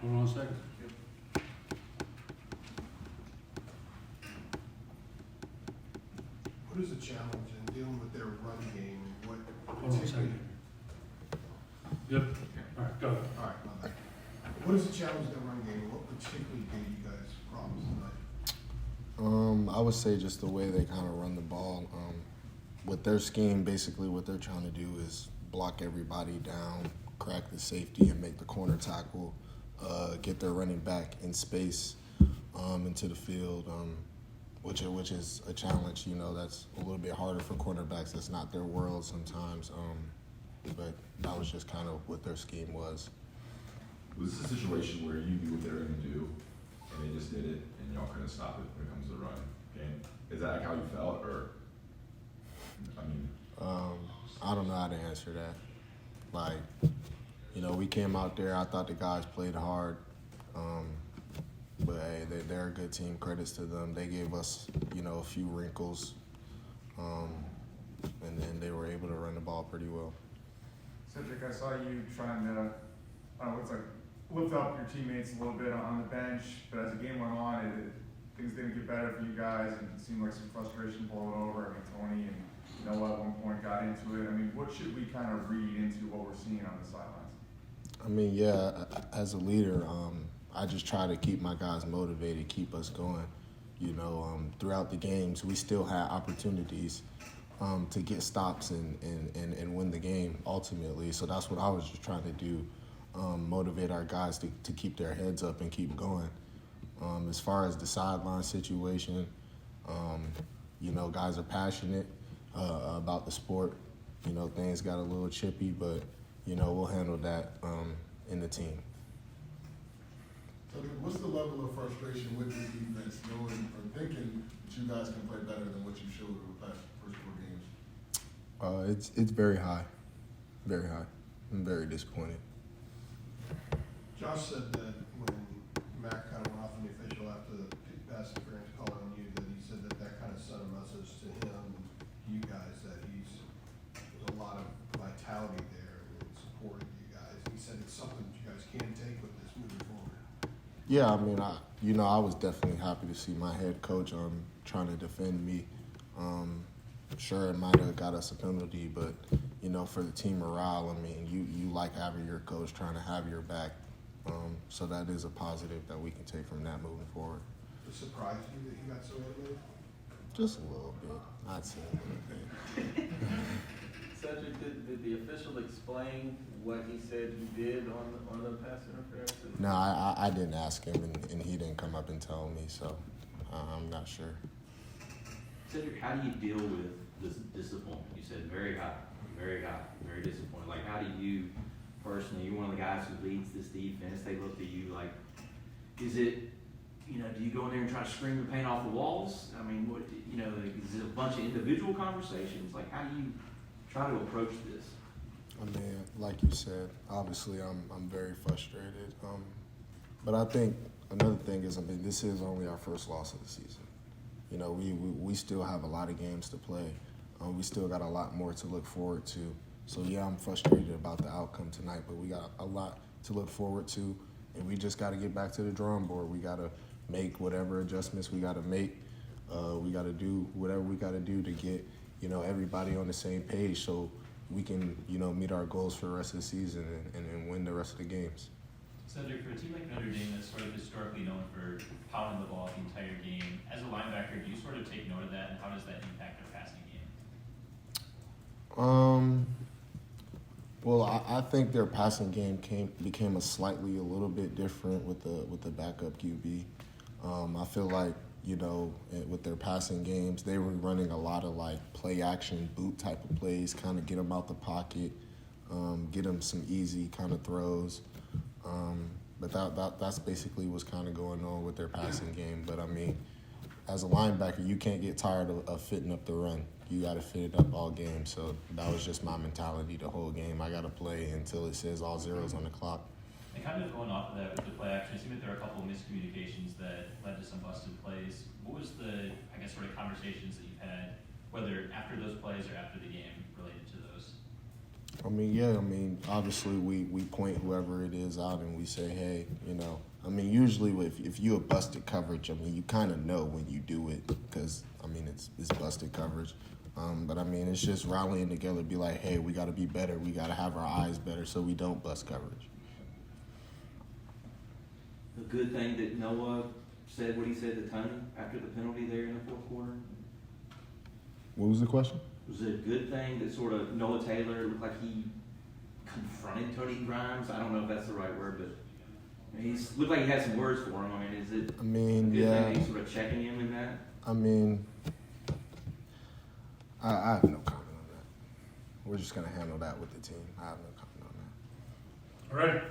Hold on a second. What is the challenge in dealing with their run game? What Hold on a second. Yep. All right, go ahead. All right, my bad. What is the challenge in their run game? What particularly gave you guys problems tonight? I would say just the way they kind of run the ball. With their scheme, basically what they're trying to do is block everybody down, crack the safety, and make the corner tackle, get their running back in space into the field, which is a challenge. You know, that's a little bit harder for cornerbacks. That's not their world sometimes. But that was just kind of what their scheme was. Was this a situation where you knew what they were going to do, and they just did it, and y'all couldn't stop it when it comes to the run game? Is that like how you felt, or I mean? I don't know how to answer that. Like, you know, we came out there. I thought the guys played hard, but hey, they're a good team. Credits to them. They gave us, you know, a few wrinkles, and then they were able to run the ball pretty well. Cedric, I saw you trying to, looks like lift up your teammates a little bit on the bench, but as the game went on, things didn't get better for you guys, and it seemed like some frustration boiled over. I mean, Tony and Noah at one point got into it. I mean, what should we kind of read into what we're seeing on the sidelines? I mean, yeah, as a leader, I just try to keep my guys motivated, keep us going. You know, throughout the games, we still had opportunities to get stops and win the game ultimately. So that's what I was just trying to do, motivate our guys to keep their heads up and keep going. As far as the sideline situation, you know, guys are passionate about the sport. You know, things got a little chippy, but, you know, we'll handle that in the team. So what's the level of frustration with this defense, knowing or thinking that you guys can play better than what you showed in the past first 4 games? It's very high, very high. I'm very disappointed. Josh said that when Mac kind of went off on the official after the pass interference call on you, that he said that kind of sent a message to him and you guys that there's a lot of vitality there and support of you guys. He said it's something that you guys can take with this moving forward. Yeah, I mean, I was definitely happy to see my head coach trying to defend me. Sure, it might have got us a penalty, but, you know, for the team morale, I mean, you like having your coach trying to have your back. So that is a positive that we can take from that moving forward. It surprised you that you got so late? Just a little bit. I'd say a little bit. Cedric, did the official explain what he said he did on the pass interference? No, I didn't ask him, and he didn't come up and tell me, so I'm not sure. Cedric, how do you deal with this disappointment? You said very high, very disappointed. Like, how do you personally, you're one of the guys who leads this defense, they look to you like, is it, you know, do you go in there and try to scream the paint off the walls? I mean, what, you know, is it a bunch of individual conversations? Like, how do you try to approach this? I mean, like you said, obviously I'm very frustrated. But I think another thing is, I mean, this is only our first loss of the season. You know, we still have a lot of games to play. We still got a lot more to look forward to. So, yeah, I'm frustrated about the outcome tonight, but we got a lot to look forward to, and we just got to get back to the drawing board. We got to make whatever adjustments we got to make. We got to do whatever we got to do to get, you know, everybody on the same page so we can, you know, meet our goals for the rest of the season and win the rest of the games. Cedric, for a team like Notre Dame that's sort of historically known for pounding the ball the entire game, as a linebacker, do you sort of take note of that, and how does that impact their passing game? Well, I think their passing game became a little bit different with the backup QB. I feel like, you know, with their passing games, they were running a lot of like play action boot type of plays, kind of get them out the pocket, get them some easy kind of throws. But that's basically what's kind of going on with their passing game. But I mean, as a linebacker, you can't get tired of fitting up the run. You got to fit it up all game. So that was just my mentality the whole game. I got to play until it says all zeros on the clock. And kind of going off of that with the play action, it seemed like there were a couple of miscommunications that led to some busted plays. What was the, I guess, sort of conversations that you've had, whether after those plays or after the game, related to those? I mean, yeah, I mean, obviously we point whoever it is out and we say, hey, you know, I mean, usually if you a busted coverage, I mean, you kind of know when you do it because, I mean, it's busted coverage. But, I mean, it's just rallying together, be like, hey, we got to be better. We got to have our eyes better so we don't bust coverage. The good thing that Noah said what he said to Tony after the penalty there in the fourth quarter. What was the question? Was it a good thing that sort of Noah Taylor looked like he confronted Tony Grimes? I don't know if that's the right word, but he looked like he had some words for him. I mean, is it I mean, a good yeah. thing that he's sort of checking him in that? I mean, I have no comment on that. We're just going to handle that with the team. I have no comment on that. All right.